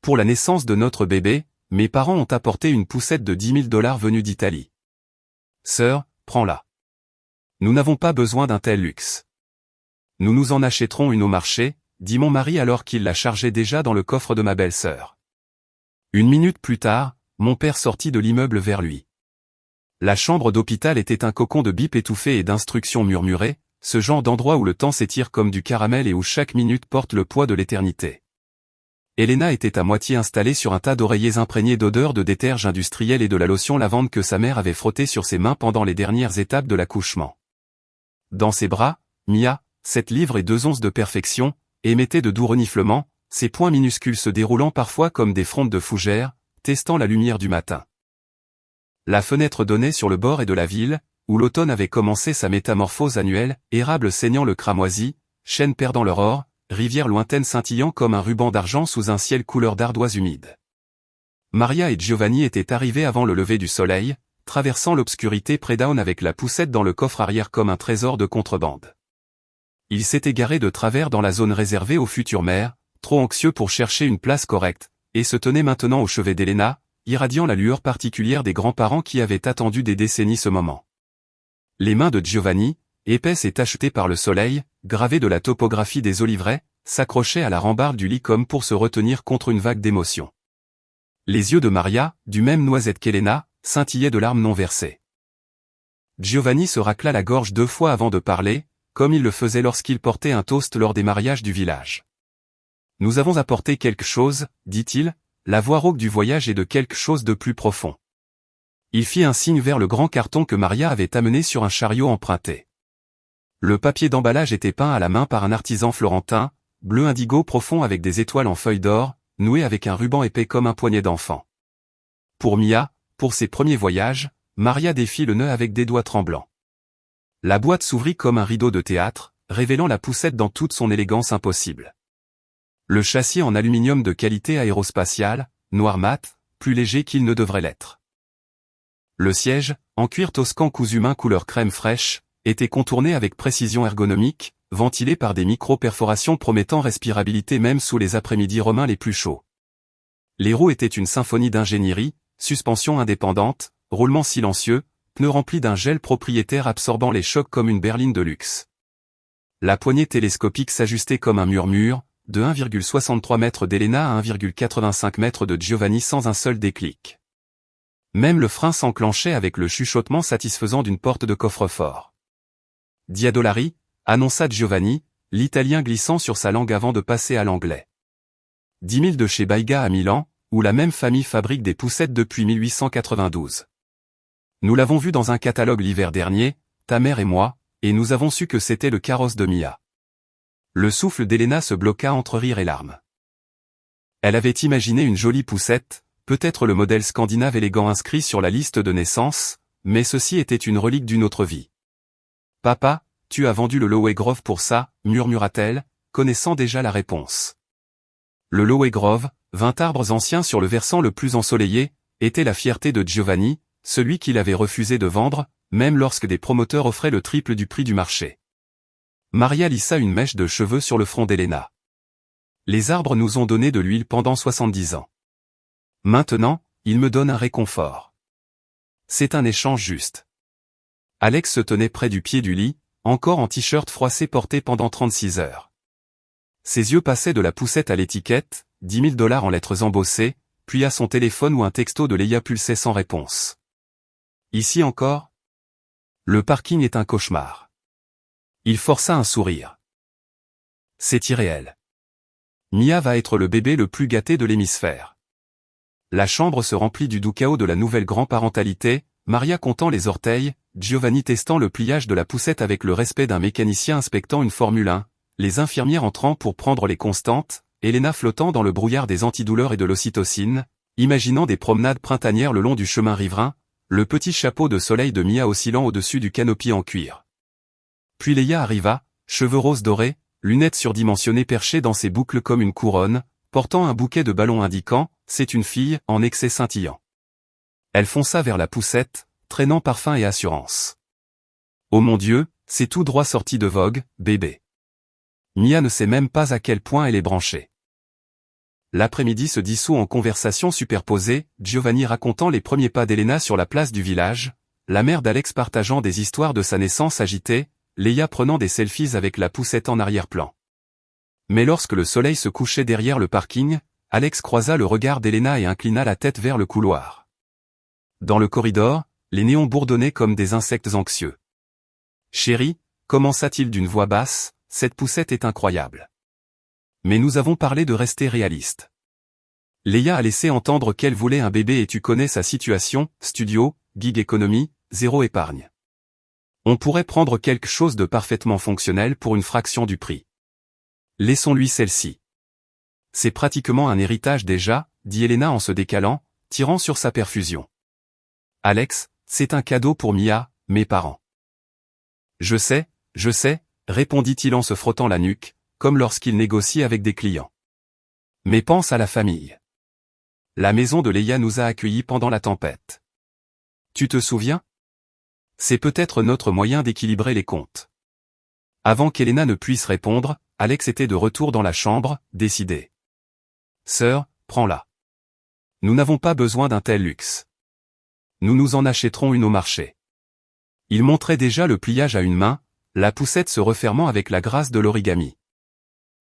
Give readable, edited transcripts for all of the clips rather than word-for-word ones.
Pour la naissance de notre bébé, mes parents ont apporté une poussette de 10 000 $ venue d'Italie. Sœur, prends-la. Nous n'avons pas besoin d'un tel luxe. Nous nous en achèterons une au marché, dit mon mari alors qu'il la chargeait déjà dans le coffre de ma belle-sœur. Une minute plus tard, mon père sortit de l'immeuble vers lui. La chambre d'hôpital était un cocon de bip étouffé et d'instructions murmurées, ce genre d'endroit où le temps s'étire comme du caramel et où chaque minute porte le poids de l'éternité. Elena était à moitié installée sur un tas d'oreillers imprégnés d'odeurs de déterge industriel et de la lotion lavande que sa mère avait frottée sur ses mains pendant les dernières étapes de l'accouchement. Dans ses bras, Mia, 7 livres et 2 onces de perfection, émettait de doux reniflements, ses poings minuscules se déroulant parfois comme des frondes de fougères, testant la lumière du matin. La fenêtre donnait sur le bord et de la ville, où l'automne avait commencé sa métamorphose annuelle, érables saignant le cramoisi, chênes perdant leur or, rivière lointaine scintillant comme un ruban d'argent sous un ciel couleur d'ardoise humide. Maria et Giovanni étaient arrivés avant le lever du soleil, traversant l'obscurité près d'Aun avec la poussette dans le coffre arrière comme un trésor de contrebande. Ils s'étaient garés de travers dans la zone réservée aux futures mères, trop anxieux pour chercher une place correcte, et se tenaient maintenant au chevet d'Elena, irradiant la lueur particulière des grands-parents qui avaient attendu des décennies ce moment. Les mains de Giovanni, épaisses et tachetées par le soleil, gravées de la topographie des oliveraies, s'accrochaient à la rambarde du lit comme pour se retenir contre une vague d'émotion. Les yeux de Maria, du même noisette qu'Elena, scintillaient de larmes non versées. Giovanni se racla la gorge 2 fois avant de parler, comme il le faisait lorsqu'il portait un toast lors des mariages du village. « Nous avons apporté quelque chose, dit-il, la voix rauque du voyage et de quelque chose de plus profond. » Il fit un signe vers le grand carton que Maria avait amené sur un chariot emprunté. Le papier d'emballage était peint à la main par un artisan florentin, bleu indigo profond avec des étoiles en feuilles d'or, noué avec un ruban épais comme un poignet d'enfant. Pour Mia, pour ses premiers voyages, Maria défit le nœud avec des doigts tremblants. La boîte s'ouvrit comme un rideau de théâtre, révélant la poussette dans toute son élégance impossible. Le châssis en aluminium de qualité aérospatiale, noir mat, plus léger qu'il ne devrait l'être. Le siège, en cuir toscan cousu main couleur crème fraîche, était contourné avec précision ergonomique, ventilé par des micro-perforations promettant respirabilité même sous les après-midi romains les plus chauds. Les roues étaient une symphonie d'ingénierie, suspension indépendante, roulement silencieux, pneus remplis d'un gel propriétaire absorbant les chocs comme une berline de luxe. La poignée télescopique s'ajustait comme un murmure, de 1,63 m d'Elena à 1,85 m de Giovanni sans un seul déclic. Même le frein s'enclenchait avec le chuchotement satisfaisant d'une porte de coffre-fort. « Diadolari » annonça Giovanni, l'italien glissant sur sa langue avant de passer à l'anglais. 10 000 de chez Baiga à Milan, où la même famille fabrique des poussettes depuis 1892. Nous l'avons vu dans un catalogue l'hiver dernier, ta mère et moi, et nous avons su que c'était le carrosse de Mia. Le souffle d'Elena se bloqua entre rire et larmes. Elle avait imaginé une jolie poussette, peut-être le modèle scandinave élégant inscrit sur la liste de naissance, mais ceci était une relique d'une autre vie. « Papa, tu as vendu le Lowe Grove pour ça » murmura-t-elle, connaissant déjà la réponse. Le Lowe Grove, 20 arbres anciens sur le versant le plus ensoleillé, était la fierté de Giovanni, celui qu'il avait refusé de vendre, même lorsque des promoteurs offraient le triple du prix du marché. Maria lissa une mèche de cheveux sur le front d'Elena. Les arbres nous ont donné de l'huile pendant 70 ans. Maintenant, ils me donnent un réconfort. C'est un échange juste. Alex se tenait près du pied du lit, encore en t-shirt froissé porté pendant 36 heures. Ses yeux passaient de la poussette à l'étiquette, 10 000 $ en lettres embossées, puis à son téléphone où un texto de Leia pulsait sans réponse. Ici encore ? Le parking est un cauchemar. Il força un sourire. C'est irréel. Mia va être le bébé le plus gâté de l'hémisphère. La chambre se remplit du doux chaos de la nouvelle grand-parentalité, Maria comptant les orteils, Giovanni testant le pliage de la poussette avec le respect d'un mécanicien inspectant une Formule 1, les infirmières entrant pour prendre les constantes, Elena flottant dans le brouillard des antidouleurs et de l'ocytocine, imaginant des promenades printanières le long du chemin riverain, le petit chapeau de soleil de Mia oscillant au-dessus du canopy en cuir. Puis Leia arriva, cheveux roses dorés, lunettes surdimensionnées perchées dans ses boucles comme une couronne, portant un bouquet de ballons indiquant « c'est une fille » en excès scintillant. Elle fonça vers la poussette, traînant parfum et assurance. « Oh mon Dieu, c'est tout droit sorti de Vogue, bébé. » Mia ne sait même pas à quel point elle est branchée. L'après-midi se dissout en conversations superposées, Giovanni racontant les premiers pas d'Elena sur la place du village, la mère d'Alex partageant des histoires de sa naissance agitée, Leia prenant des selfies avec la poussette en arrière-plan. Mais lorsque le soleil se couchait derrière le parking, Alex croisa le regard d'Elena et inclina la tête vers le couloir. Dans le corridor, les néons bourdonnaient comme des insectes anxieux. « Chérie », commença-t-il d'une voix basse, « cette poussette est incroyable. Mais nous avons parlé de rester réaliste. » Leia a laissé entendre qu'elle voulait un bébé et tu connais sa situation, studio, gig économie, zéro épargne. On pourrait prendre quelque chose de parfaitement fonctionnel pour une fraction du prix. Laissons-lui celle-ci. C'est pratiquement un héritage déjà, dit Elena en se décalant, tirant sur sa perfusion. Alex, c'est un cadeau pour Mia, mes parents. Je sais, répondit-il en se frottant la nuque, comme lorsqu'il négocie avec des clients. Mais pense à la famille. La maison de Leia nous a accueillis pendant la tempête. Tu te souviens? C'est peut-être notre moyen d'équilibrer les comptes. Avant qu'Elena ne puisse répondre, Alex était de retour dans la chambre, décidé. Sœur, prends-la. Nous n'avons pas besoin d'un tel luxe. Nous nous en achèterons une au marché. Il montrait déjà le pliage à une main, la poussette se refermant avec la grâce de l'origami.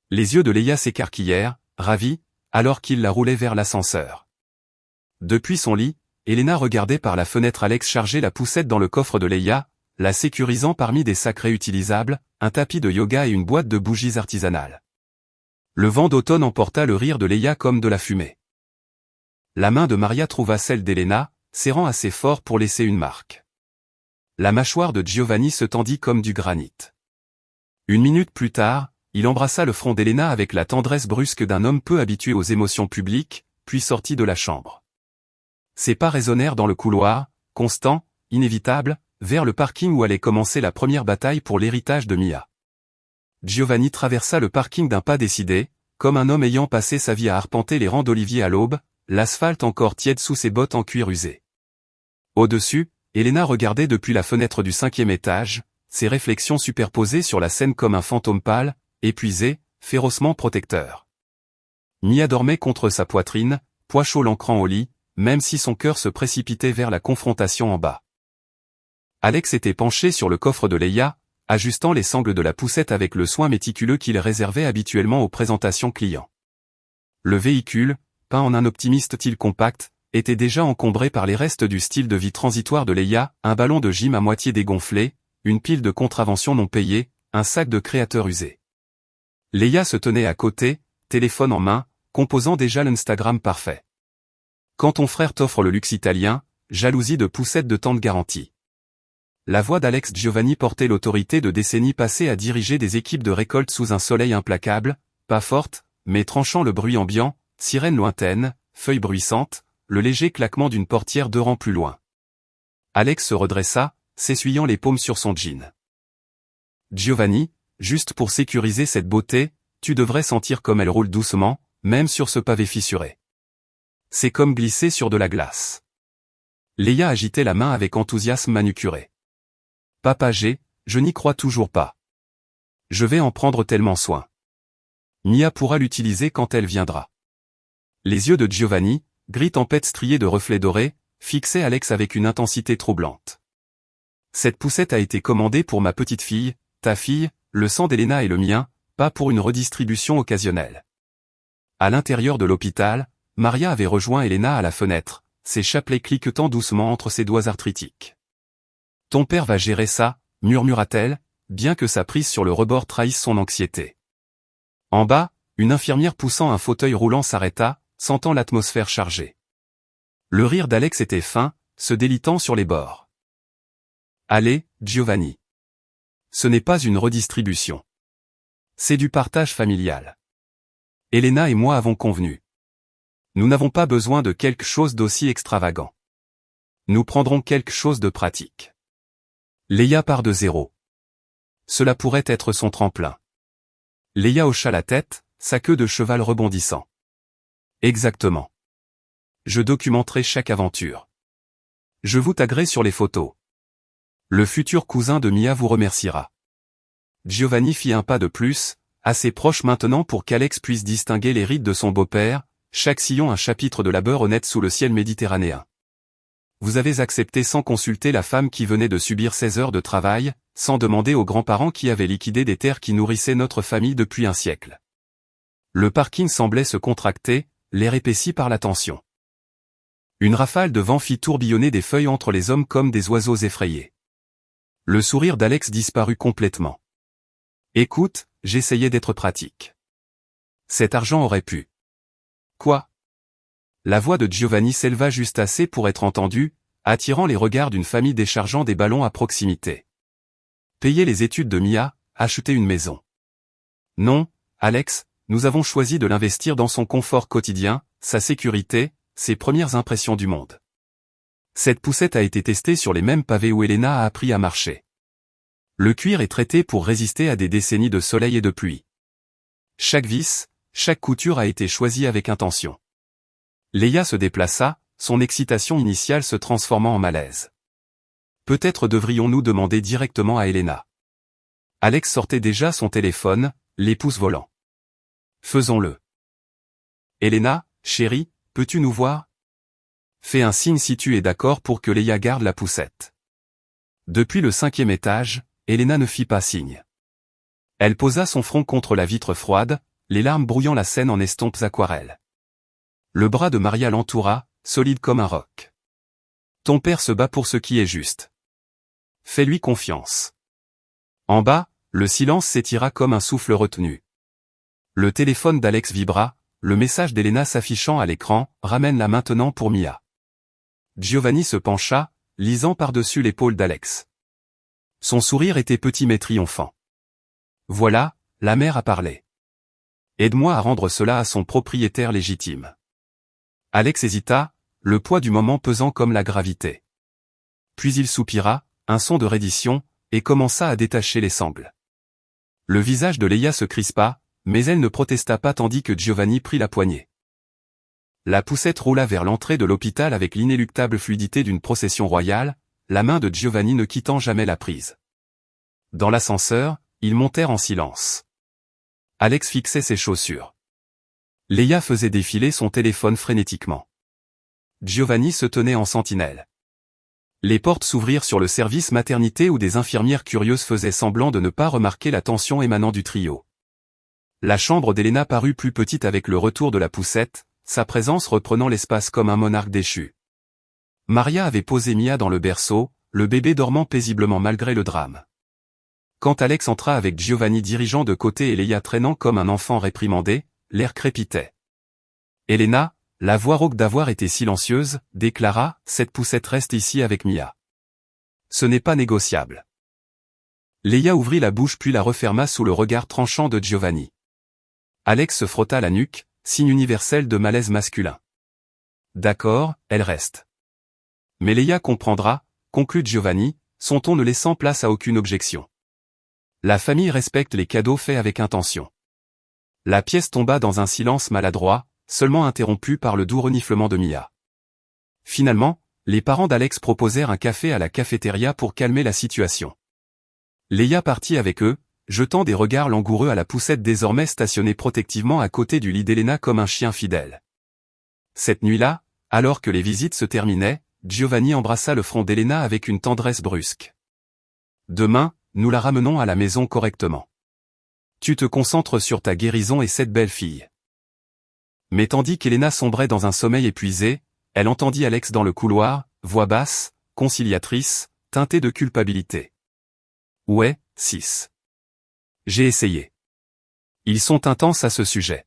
Les yeux de Leia s'écarquillèrent, ravis, alors qu'il la roulait vers l'ascenseur. Depuis son lit, Elena regardait par la fenêtre Alex charger la poussette dans le coffre de Leia, la sécurisant parmi des sacs réutilisables, un tapis de yoga et une boîte de bougies artisanales. Le vent d'automne emporta le rire de Leia comme de la fumée. La main de Maria trouva celle d'Elena, serrant assez fort pour laisser une marque. La mâchoire de Giovanni se tendit comme du granit. Une minute plus tard, il embrassa le front d'Elena avec la tendresse brusque d'un homme peu habitué aux émotions publiques, puis sortit de la chambre. Ses pas résonnèrent dans le couloir, constant, inévitable, vers le parking où allait commencer la première bataille pour l'héritage de Mia. Giovanni traversa le parking d'un pas décidé, comme un homme ayant passé sa vie à arpenter les rangs d'oliviers à l'aube, l'asphalte encore tiède sous ses bottes en cuir usé. Au-dessus, Elena regardait depuis la fenêtre du 5e étage, ses réflexions superposées sur la scène comme un fantôme pâle, épuisé, férocement protecteur. Mia dormait contre sa poitrine, pois chaud l'ancrant au lit, même si son cœur se précipitait vers la confrontation en bas. Alex était penché sur le coffre de Leia, ajustant les sangles de la poussette avec le soin méticuleux qu'il réservait habituellement aux présentations clients. Le véhicule, peint en un optimiste style compact, était déjà encombré par les restes du style de vie transitoire de Leia, un ballon de gym à moitié dégonflé, une pile de contraventions non payées, un sac de créateurs usés. Leia se tenait à côté, téléphone en main, composant déjà l'Instagram parfait. Quand ton frère t'offre le luxe italien, jalousie de poussette de temps de garantie. La voix d'Alex Giovanni portait l'autorité de décennies passées à diriger des équipes de récolte sous un soleil implacable, pas forte, mais tranchant le bruit ambiant, sirène lointaine, feuilles bruissantes, le léger claquement d'une portière 2 rangs plus loin. Alex se redressa, s'essuyant les paumes sur son jean. Giovanni, juste pour sécuriser cette beauté, tu devrais sentir comme elle roule doucement, même sur ce pavé fissuré. C'est comme glisser sur de la glace. Leia agitait la main avec enthousiasme manucuré. Papa G, je n'y crois toujours pas. Je vais en prendre tellement soin. Mia pourra l'utiliser quand elle viendra. Les yeux de Giovanni, gris tempête striés de reflets dorés, fixaient Alex avec une intensité troublante. Cette poussette a été commandée pour ma petite fille, ta fille, le sang d'Elena et le mien, pas pour une redistribution occasionnelle. À l'intérieur de l'hôpital, Maria avait rejoint Elena à la fenêtre, ses chapelets cliquetant doucement entre ses doigts arthritiques. Ton père va gérer ça, murmura-t-elle, bien que sa prise sur le rebord trahisse son anxiété. En bas, une infirmière poussant un fauteuil roulant s'arrêta, sentant l'atmosphère chargée. Le rire d'Alex était fin, se délitant sur les bords. Allez, Giovanni. Ce n'est pas une redistribution. C'est du partage familial. Elena et moi avons convenu. Nous n'avons pas besoin de quelque chose d'aussi extravagant. Nous prendrons quelque chose de pratique. Leia part de zéro. Cela pourrait être son tremplin. Leia hocha la tête, sa queue de cheval rebondissant. Exactement. Je documenterai chaque aventure. Je vous taguerai sur les photos. Le futur cousin de Mia vous remerciera. Giovanni fit un pas de plus, assez proche maintenant pour qu'Alex puisse distinguer les rides de son beau-père, chaque sillon un chapitre de labeur honnête sous le ciel méditerranéen. Vous avez accepté sans consulter la femme qui venait de subir 16 heures de travail, sans demander aux grands-parents qui avaient liquidé des terres qui nourrissaient notre famille depuis un siècle. Le parking semblait se contracter, l'air épaissi par la tension. Une rafale de vent fit tourbillonner des feuilles entre les hommes comme des oiseaux effrayés. Le sourire d'Alex disparut complètement. Écoute, j'essayais d'être pratique. Cet argent aurait pu. Quoi? La voix de Giovanni s'éleva juste assez pour être entendue, attirant les regards d'une famille déchargeant des ballons à proximité. Payer les études de Mia, acheter une maison. Non, Alex, nous avons choisi de l'investir dans son confort quotidien, sa sécurité, ses premières impressions du monde. Cette poussette a été testée sur les mêmes pavés où Elena a appris à marcher. Le cuir est traité pour résister à des décennies de soleil et de pluie. Chaque vis, chaque couture a été choisie avec intention. Leia se déplaça, son excitation initiale se transformant en malaise. Peut-être devrions-nous demander directement à Elena. Alex sortait déjà son téléphone, les pouces volants. Faisons-le. Elena, chérie, peux-tu nous voir? Fais un signe si tu es d'accord pour que Leia garde la poussette. Depuis le 5e étage, Elena ne fit pas signe. Elle posa son front contre la vitre froide, les larmes brouillant la scène en estompes aquarelles. Le bras de Maria l'entoura, solide comme un roc. Ton père se bat pour ce qui est juste. Fais-lui confiance. En bas, le silence s'étira comme un souffle retenu. Le téléphone d'Alex vibra, le message d'Elena s'affichant à l'écran, ramène-la maintenant pour Mia. Giovanni se pencha, lisant par-dessus l'épaule d'Alex. Son sourire était petit mais triomphant. Voilà, la mère a parlé. Aide-moi à rendre cela à son propriétaire légitime. Alex hésita, le poids du moment pesant comme la gravité. Puis il soupira, un son de reddition, et commença à détacher les sangles. Le visage de Leia se crispa, mais elle ne protesta pas tandis que Giovanni prit la poignée. La poussette roula vers l'entrée de l'hôpital avec l'inéluctable fluidité d'une procession royale, la main de Giovanni ne quittant jamais la prise. Dans l'ascenseur, ils montèrent en silence. Alex fixait ses chaussures. Leia faisait défiler son téléphone frénétiquement. Giovanni se tenait en sentinelle. Les portes s'ouvrirent sur le service maternité où des infirmières curieuses faisaient semblant de ne pas remarquer la tension émanant du trio. La chambre d'Elena parut plus petite avec le retour de la poussette, sa présence reprenant l'espace comme un monarque déchu. Maria avait posé Mia dans le berceau, le bébé dormant paisiblement malgré le drame. Quand Alex entra avec Giovanni dirigeant de côté et Leia traînant comme un enfant réprimandé, l'air crépitait. Elena, la voix rauque d'avoir été silencieuse, déclara, cette poussette reste ici avec Mia. Ce n'est pas négociable. Leia ouvrit la bouche puis la referma sous le regard tranchant de Giovanni. Alex se frotta la nuque, signe universel de malaise masculin. D'accord, elle reste. Mais Leia comprendra, conclut Giovanni, son ton ne laissant place à aucune objection. La famille respecte les cadeaux faits avec intention. La pièce tomba dans un silence maladroit, seulement interrompu par le doux reniflement de Mia. Finalement, les parents d'Alex proposèrent un café à la cafétéria pour calmer la situation. Leia partit avec eux, jetant des regards langoureux à la poussette désormais stationnée protectivement à côté du lit d'Elena comme un chien fidèle. Cette nuit-là, alors que les visites se terminaient, Giovanni embrassa le front d'Elena avec une tendresse brusque. Demain, nous la ramenons à la maison correctement. Tu te concentres sur ta guérison et cette belle fille. Mais tandis qu'Elena sombrait dans un sommeil épuisé, elle entendit Alex dans le couloir, voix basse, conciliatrice, teintée de culpabilité. Ouais, 6. J'ai essayé. Ils sont intenses à ce sujet.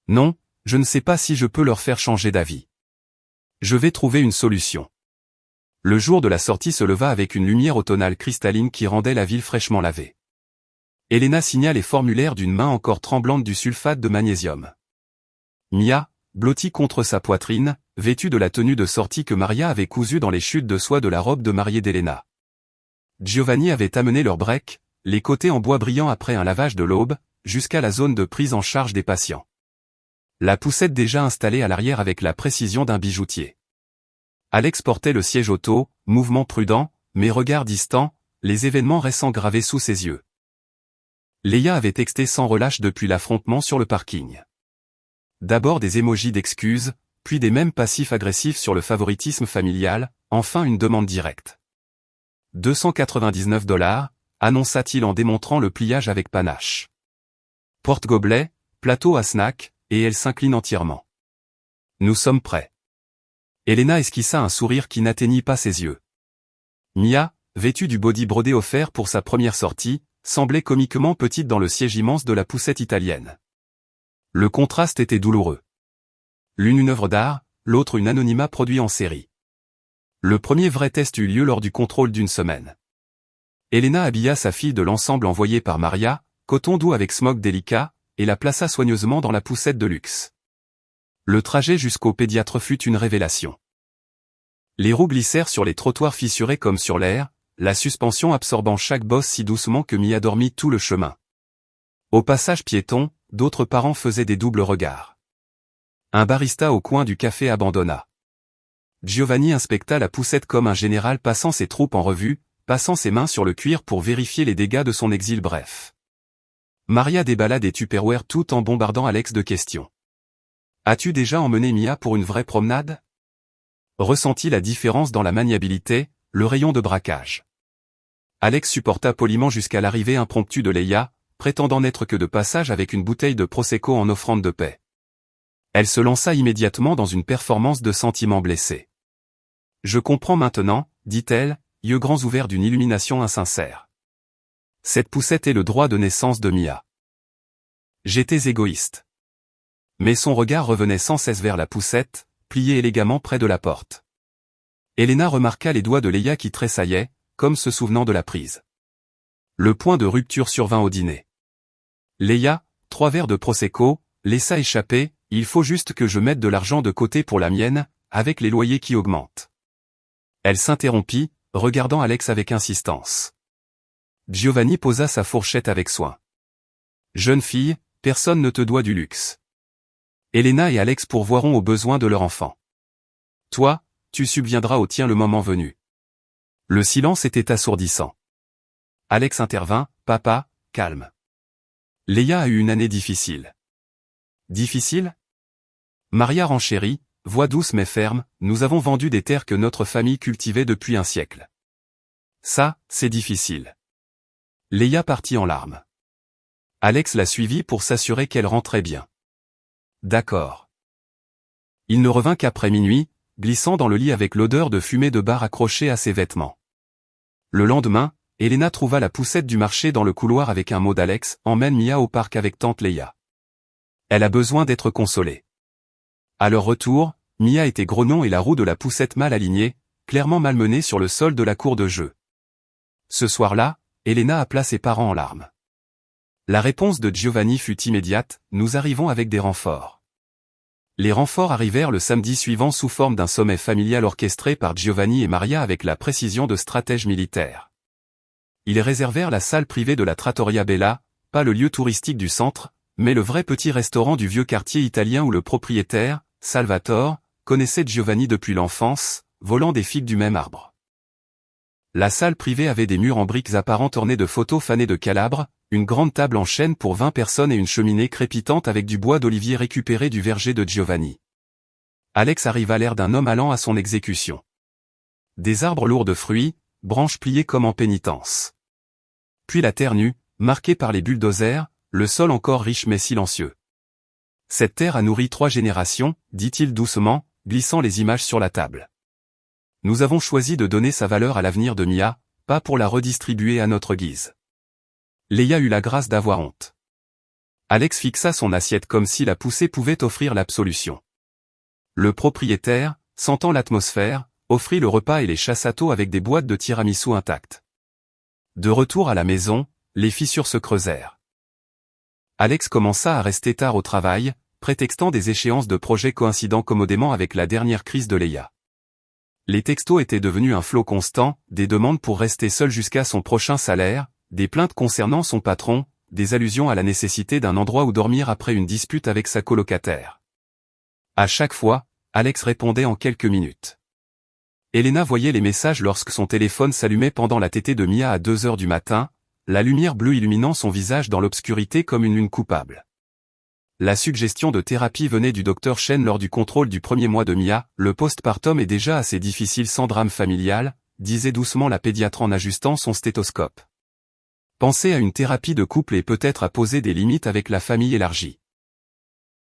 Non, je ne sais pas si je peux leur faire changer d'avis. Je vais trouver une solution. Le jour de la sortie se leva avec une lumière automnale cristalline qui rendait la ville fraîchement lavée. Elena signa les formulaires d'une main encore tremblante du sulfate de magnésium. Mia, blottie contre sa poitrine, vêtue de la tenue de sortie que Maria avait cousue dans les chutes de soie de la robe de mariée d'Elena. Giovanni avait amené leur break, les côtés en bois brillant après un lavage de l'aube, jusqu'à la zone de prise en charge des patients. La poussette déjà installée à l'arrière avec la précision d'un bijoutier. Alex portait le siège auto, mouvement prudent, mais regard distant, les événements restant gravés sous ses yeux. Leia avait texté sans relâche depuis l'affrontement sur le parking. D'abord des émojis d'excuses, puis des mèmes passifs-agressifs sur le favoritisme familial, enfin une demande directe. 299 $, annonça-t-il en démontrant le pliage avec panache. Porte-gobelet, plateau à snack, et elle s'incline entièrement. Nous sommes prêts. Elena esquissa un sourire qui n'atteignit pas ses yeux. Mia, vêtue du body brodé offert pour sa première sortie, semblait comiquement petite dans le siège immense de la poussette italienne. Le contraste était douloureux. L'une une œuvre d'art, l'autre une anonymat produit en série. Le premier vrai test eut lieu lors du contrôle d'une semaine. Elena habilla sa fille de l'ensemble envoyé par Maria, coton doux avec smock délicat, et la plaça soigneusement dans la poussette de luxe. Le trajet jusqu'au pédiatre fut une révélation. Les roues glissèrent sur les trottoirs fissurés comme sur l'air, la suspension absorbant chaque bosse si doucement que Mia dormit tout le chemin. Au passage piéton, d'autres parents faisaient des doubles regards. Un barista au coin du café abandonna. Giovanni inspecta la poussette comme un général passant ses troupes en revue, passant ses mains sur le cuir pour vérifier les dégâts de son exil bref. Maria déballa des tupperwares tout en bombardant Alex de questions. « As-tu déjà emmené Mia pour une vraie promenade ?» Ressentit la différence dans la maniabilité, le rayon de braquage. Alex supporta poliment jusqu'à l'arrivée impromptue de Leia, prétendant n'être que de passage avec une bouteille de Prosecco en offrande de paix. Elle se lança immédiatement dans une performance de sentiments blessés. « Je comprends maintenant, dit-elle, yeux grands ouverts d'une illumination insincère. Cette poussette est le droit de naissance de Mia. J'étais égoïste. » Mais son regard revenait sans cesse vers la poussette, pliée élégamment près de la porte. Elena remarqua les doigts de Leia qui tressaillaient, comme se souvenant de la prise. Le point de rupture survint au dîner. Leia, 3 verres de Prosecco, laissa échapper, « Il faut juste que je mette de l'argent de côté pour la mienne, avec les loyers qui augmentent. » Elle s'interrompit, regardant Alex avec insistance. Giovanni posa sa fourchette avec soin. « Jeune fille, personne ne te doit du luxe. Elena et Alex pourvoiront aux besoins de leur enfant. Toi, tu subviendras au tien le moment venu. » Le silence était assourdissant. Alex intervint, « Papa, calme. Leia a eu une année difficile. » Difficile ? Maria renchérit, voix douce mais ferme, « Nous avons vendu des terres que notre famille cultivait depuis un siècle. Ça, c'est difficile. » Leia partit en larmes. Alex la suivit pour s'assurer qu'elle rentrait bien. D'accord. Il ne revint qu'après minuit, glissant dans le lit avec l'odeur de fumée de bar accrochée à ses vêtements. Le lendemain, Elena trouva la poussette du marché dans le couloir avec un mot d'Alex, « Emmène Mia au parc avec tante Leia. Elle a besoin d'être consolée. » À leur retour, Mia était grognon et la roue de la poussette mal alignée, clairement malmenée sur le sol de la cour de jeu. Ce soir-là, Elena appela ses parents en larmes. La réponse de Giovanni fut immédiate, « Nous arrivons avec des renforts. » Les renforts arrivèrent le samedi suivant sous forme d'un sommet familial orchestré par Giovanni et Maria avec la précision de stratèges militaires. Ils réservèrent la salle privée de la Trattoria Bella, pas le lieu touristique du centre, mais le vrai petit restaurant du vieux quartier italien où le propriétaire, Salvatore, connaissait Giovanni depuis l'enfance, volant des figues du même arbre. La salle privée avait des murs en briques apparentes ornés de photos fanées de Calabre, une grande table en chêne pour 20 personnes et une cheminée crépitante avec du bois d'olivier récupéré du verger de Giovanni. Alex arriva l'air d'un homme allant à son exécution. Des arbres lourds de fruits, branches pliées comme en pénitence. Puis la terre nue, marquée par les bulldozers, le sol encore riche mais silencieux. Cette terre a nourri 3 générations, dit-il doucement, glissant les images sur la table. Nous avons choisi de donner sa valeur à l'avenir de Mia, pas pour la redistribuer à notre guise. Leia eut la grâce d'avoir honte. Alex fixa son assiette comme si la poussée pouvait offrir l'absolution. Le propriétaire, sentant l'atmosphère, offrit le repas et les chassatos avec des boîtes de tiramisu intactes. De retour à la maison, les fissures se creusèrent. Alex commença à rester tard au travail, prétextant des échéances de projets coïncidant commodément avec la dernière crise de Leia. Les textos étaient devenus un flot constant, des demandes pour rester seul jusqu'à son prochain salaire, des plaintes concernant son patron, des allusions à la nécessité d'un endroit où dormir après une dispute avec sa colocataire. À chaque fois, Alex répondait en quelques minutes. Elena voyait les messages lorsque son téléphone s'allumait pendant la tétée de Mia à 2 heures du matin, la lumière bleue illuminant son visage dans l'obscurité comme une lune coupable. La suggestion de thérapie venait du docteur Chen lors du contrôle du premier mois de Mia. Le postpartum est déjà assez difficile sans drame familial, disait doucement la pédiatre en ajustant son stéthoscope. Pensez à une thérapie de couple et peut-être à poser des limites avec la famille élargie.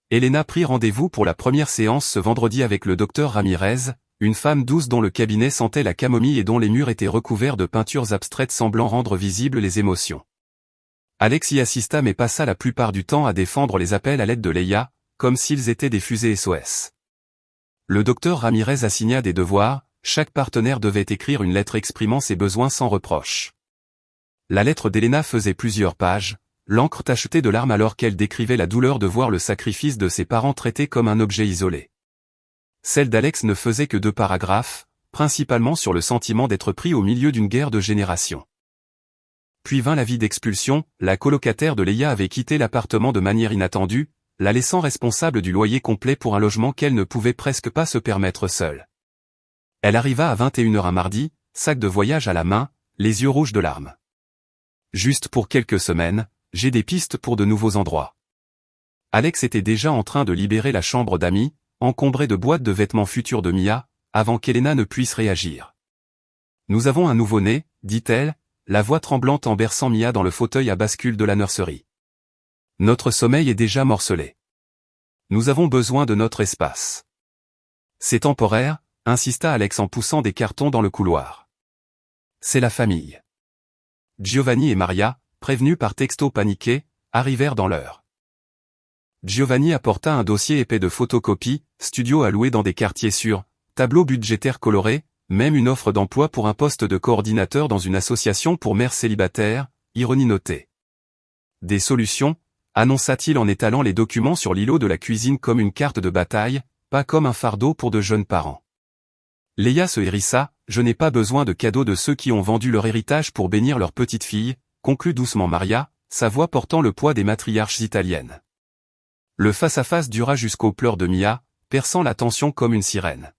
Elena prit rendez-vous pour la première séance ce vendredi avec le docteur Ramirez, une femme douce dont le cabinet sentait la camomille et dont les murs étaient recouverts de peintures abstraites semblant rendre visibles les émotions. Alex y assista mais passa la plupart du temps à défendre les appels à l'aide de Leia, comme s'ils étaient des fusées SOS. Le docteur Ramirez assigna des devoirs, chaque partenaire devait écrire une lettre exprimant ses besoins sans reproche. La lettre d'Elena faisait plusieurs pages, l'encre tachetée de larmes alors qu'elle décrivait la douleur de voir le sacrifice de ses parents traité comme un objet isolé. Celle d'Alex ne faisait que 2 paragraphes, principalement sur le sentiment d'être pris au milieu d'une guerre de génération. Puis vint l'avis d'expulsion, la colocataire de Leia avait quitté l'appartement de manière inattendue, la laissant responsable du loyer complet pour un logement qu'elle ne pouvait presque pas se permettre seule. Elle arriva à 21h un mardi, sac de voyage à la main, les yeux rouges de larmes. Juste pour quelques semaines, j'ai des pistes pour de nouveaux endroits. Alex était déjà en train de libérer la chambre d'amis, encombrée de boîtes de vêtements futurs de Mia, avant qu'Elena ne puisse réagir. Nous avons un nouveau-né, dit-elle, la voix tremblante en berçant Mia dans le fauteuil à bascule de la nurserie. Notre sommeil est déjà morcelé. Nous avons besoin de notre espace. C'est temporaire, insista Alex en poussant des cartons dans le couloir. C'est la famille. Giovanni et Maria, prévenus par texto paniqués, arrivèrent dans l'heure. Giovanni apporta un dossier épais de photocopies, studio à louer dans des quartiers sûrs, tableaux budgétaires colorés, même une offre d'emploi pour un poste de coordinateur dans une association pour mères célibataires, ironie notée. Des solutions, annonça-t-il en étalant les documents sur l'îlot de la cuisine comme une carte de bataille, pas comme un fardeau pour de jeunes parents. Leia se hérissa, je n'ai pas besoin de cadeaux de ceux qui ont vendu leur héritage pour bénir leur petite fille, conclut doucement Maria, sa voix portant le poids des matriarches italiennes. Le face-à-face dura jusqu'aux pleurs de Mia, perçant la tension comme une sirène.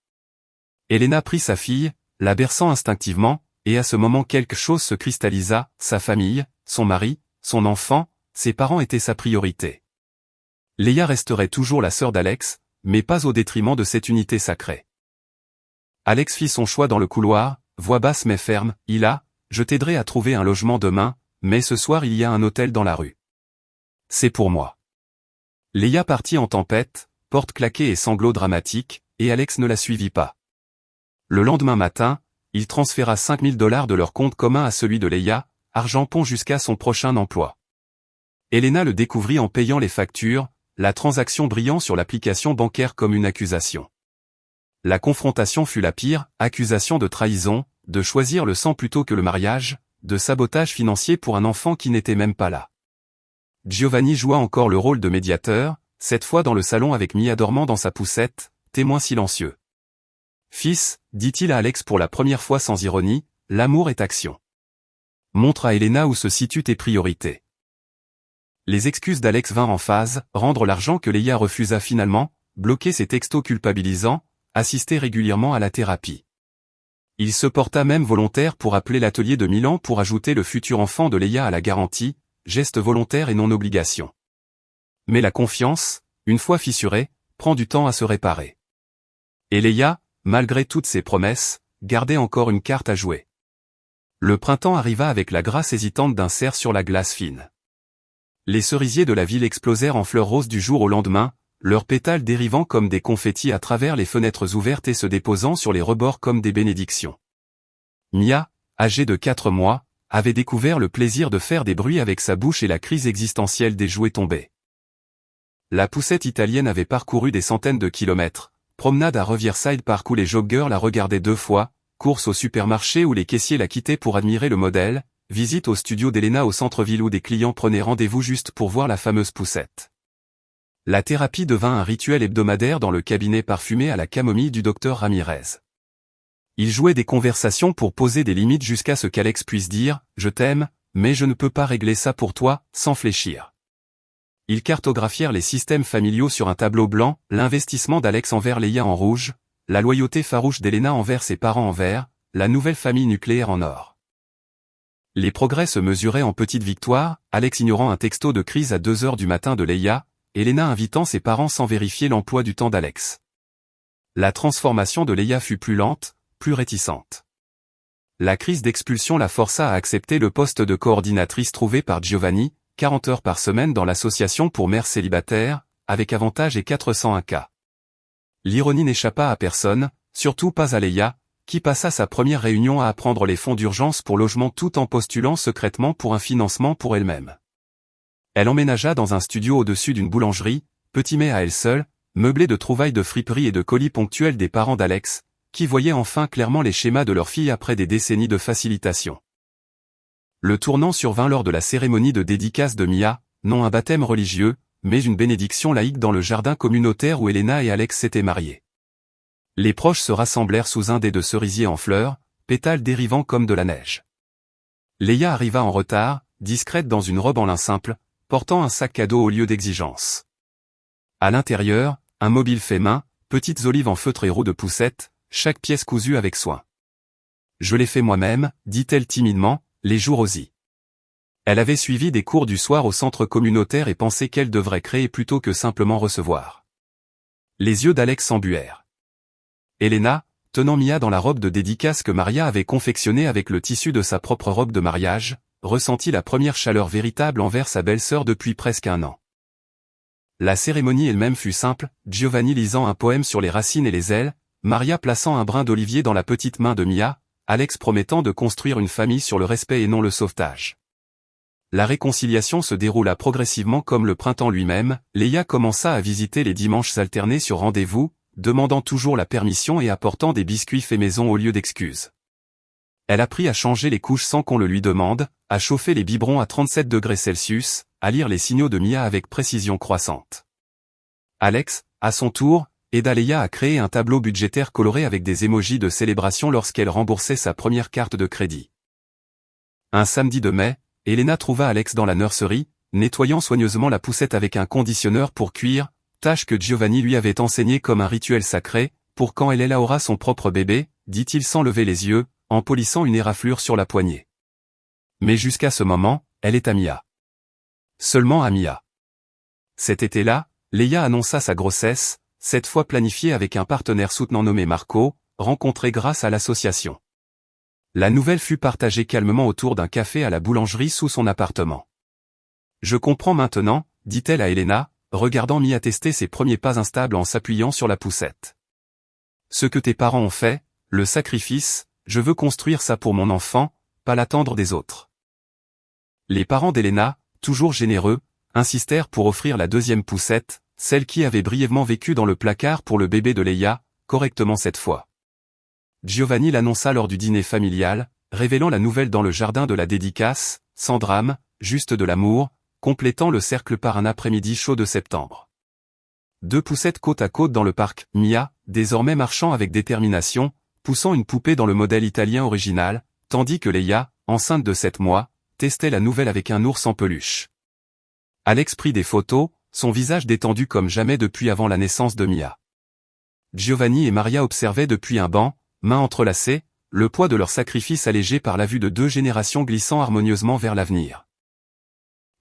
Elena prit sa fille, la berçant instinctivement, et à ce moment quelque chose se cristallisa, sa famille, son mari, son enfant, ses parents étaient sa priorité. Leia resterait toujours la sœur d'Alex, mais pas au détriment de cette unité sacrée. Alex fit son choix dans le couloir, voix basse mais ferme, je t'aiderai à trouver un logement demain, mais ce soir il y a un hôtel dans la rue. C'est pour moi. Leia partit en tempête, porte claquée et sanglots dramatiques, et Alex ne la suivit pas. Le lendemain matin, il transféra $5000 de leur compte commun à celui de Leia, argent pont jusqu'à son prochain emploi. Elena le découvrit en payant les factures, la transaction brillant sur l'application bancaire comme une accusation. La confrontation fut la pire, accusation de trahison, de choisir le sang plutôt que le mariage, de sabotage financier pour un enfant qui n'était même pas là. Giovanni joua encore le rôle de médiateur, cette fois dans le salon avec Mia dormant dans sa poussette, témoin silencieux. Fils, dit-il à Alex pour la première fois sans ironie, l'amour est action. Montre à Elena où se situent tes priorités. Les excuses d'Alex vinrent en phase, rendre l'argent que Leia refusa finalement, bloquer ses textos culpabilisants, assister régulièrement à la thérapie. Il se porta même volontaire pour appeler l'atelier de Milan pour ajouter le futur enfant de Leia à la garantie, geste volontaire et non obligation. Mais la confiance, une fois fissurée, prend du temps à se réparer. Et Leia, malgré toutes ses promesses, gardait encore une carte à jouer. Le printemps arriva avec la grâce hésitante d'un cerf sur la glace fine. Les cerisiers de la ville explosèrent en fleurs roses du jour au lendemain, leurs pétales dérivant comme des confettis à travers les fenêtres ouvertes et se déposant sur les rebords comme des bénédictions. Mia, âgée de 4 mois, avait découvert le plaisir de faire des bruits avec sa bouche et la crise existentielle des jouets tombés. La poussette italienne avait parcouru des centaines de kilomètres, promenade à Riverside Park où les joggeurs la regardaient 2 fois, course au supermarché où les caissiers la quittaient pour admirer le modèle, visite au studio d'Elena au centre-ville où des clients prenaient rendez-vous juste pour voir la fameuse poussette. La thérapie devint un rituel hebdomadaire dans le cabinet parfumé à la camomille du docteur Ramirez. Il jouait des conversations pour poser des limites jusqu'à ce qu'Alex puisse dire « Je t'aime, mais je ne peux pas régler ça pour toi », sans fléchir. Ils cartographièrent les systèmes familiaux sur un tableau blanc, l'investissement d'Alex envers Leia en rouge, la loyauté farouche d'Elena envers ses parents en vert, la nouvelle famille nucléaire en or. Les progrès se mesuraient en petites victoires, Alex ignorant un texto de crise à 2h du matin de Leia, Elena invitant ses parents sans vérifier l'emploi du temps d'Alex. La transformation de Leia fut plus lente, plus réticente. La crise d'expulsion la força à accepter le poste de coordinatrice trouvé par Giovanni, 40 heures par semaine dans l'association pour mères célibataires, avec avantage et 401 cas. L'ironie n'échappa à personne, surtout pas à Leia, qui passa sa première réunion à apprendre les fonds d'urgence pour logement tout en postulant secrètement pour un financement pour elle-même. Elle emménagea dans un studio au-dessus d'une boulangerie, petit mais à elle seule, meublé de trouvailles de friperie et de colis ponctuels des parents d'Alex, qui voyaient enfin clairement les schémas de leur fille après des décennies de facilitation. Le tournant survint lors de la cérémonie de dédicace de Mia, non un baptême religieux, mais une bénédiction laïque dans le jardin communautaire où Elena et Alex s'étaient mariés. Les proches se rassemblèrent sous un dais de cerisier en fleurs, pétales dérivant comme de la neige. Leia arriva en retard, discrète dans une robe en lin simple, portant un sac cadeau au lieu d'exigence. À l'intérieur, un mobile fait main, petites olives en feutre et roues de poussette, chaque pièce cousue avec soin. Je l'ai fait moi-même, dit-elle timidement, les joues rosies. Elle avait suivi des cours du soir au centre communautaire et pensait qu'elle devrait créer plutôt que simplement recevoir. Les yeux d'Alex s'embuèrent. Elena, tenant Mia dans la robe de dédicace que Maria avait confectionnée avec le tissu de sa propre robe de mariage, ressentit la première chaleur véritable envers sa belle-sœur depuis presque un an. La cérémonie elle-même fut simple, Giovanni lisant un poème sur les racines et les ailes, Maria plaçant un brin d'olivier dans la petite main de Mia, Alex promettant de construire une famille sur le respect et non le sauvetage. La réconciliation se déroula progressivement comme le printemps lui-même, Leia commença à visiter les dimanches alternés sur rendez-vous, demandant toujours la permission et apportant des biscuits faits maison au lieu d'excuses. Elle apprit à changer les couches sans qu'on le lui demande, à chauffer les biberons à 37 degrés Celsius, à lire les signaux de Mia avec précision croissante. Alex, à son tour, aida Leia à créer un tableau budgétaire coloré avec des émojis de célébration lorsqu'elle remboursait sa première carte de crédit. Un samedi de mai, Elena trouva Alex dans la nurserie, nettoyant soigneusement la poussette avec un conditionneur pour cuir, tâche que Giovanni lui avait enseignée comme un rituel sacré, pour quand elle aura son propre bébé, dit-il sans lever les yeux, en polissant une éraflure sur la poignée. Mais jusqu'à ce moment, elle est à Mia. Seulement à Mia. Cet été-là, Leia annonça sa grossesse, cette fois planifiée avec un partenaire soutenant nommé Marco, rencontré grâce à l'association. La nouvelle fut partagée calmement autour d'un café à la boulangerie sous son appartement. Je comprends maintenant, dit-elle à Elena, regardant Mia tester ses premiers pas instables en s'appuyant sur la poussette. Ce que tes parents ont fait, le sacrifice, je veux construire ça pour mon enfant, pas l'attendre des autres. Les parents d'Elena, toujours généreux, insistèrent pour offrir la deuxième poussette, celle qui avait brièvement vécu dans le placard pour le bébé de Leia, correctement cette fois. Giovanni l'annonça lors du dîner familial, révélant la nouvelle dans le jardin de la dédicace, sans drame, juste de l'amour, complétant le cercle par un après-midi chaud de septembre. 2 poussettes côte à côte dans le parc, Mia, désormais marchant avec détermination, poussant une poupée dans le modèle italien original, tandis que Leia, enceinte de 7 mois, testait la nouvelle avec un ours en peluche. Alex prit des photos, son visage détendu comme jamais depuis avant la naissance de Mia. Giovanni et Maria observaient depuis un banc, mains entrelacées, le poids de leur sacrifice allégé par la vue de 2 générations glissant harmonieusement vers l'avenir.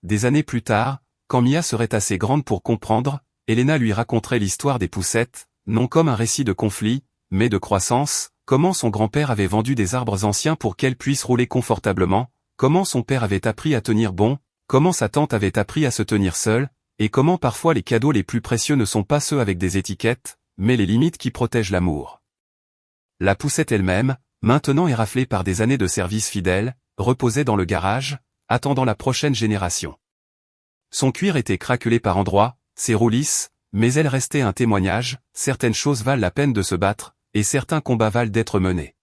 Des années plus tard, quand Mia serait assez grande pour comprendre, Elena lui raconterait l'histoire des poussettes, non comme un récit de conflit, mais de croissance, comment son grand-père avait vendu des arbres anciens pour qu'elle puisse rouler confortablement, comment son père avait appris à tenir bon, comment sa tante avait appris à se tenir seule, et comment parfois les cadeaux les plus précieux ne sont pas ceux avec des étiquettes, mais les limites qui protègent l'amour. La poussette elle-même, maintenant éraflée par des années de service fidèle, reposait dans le garage, attendant la prochaine génération. Son cuir était craquelé par endroits, ses roues lisses, mais elle restait un témoignage, certaines choses valent la peine de se battre, et certains combats valent d'être menés.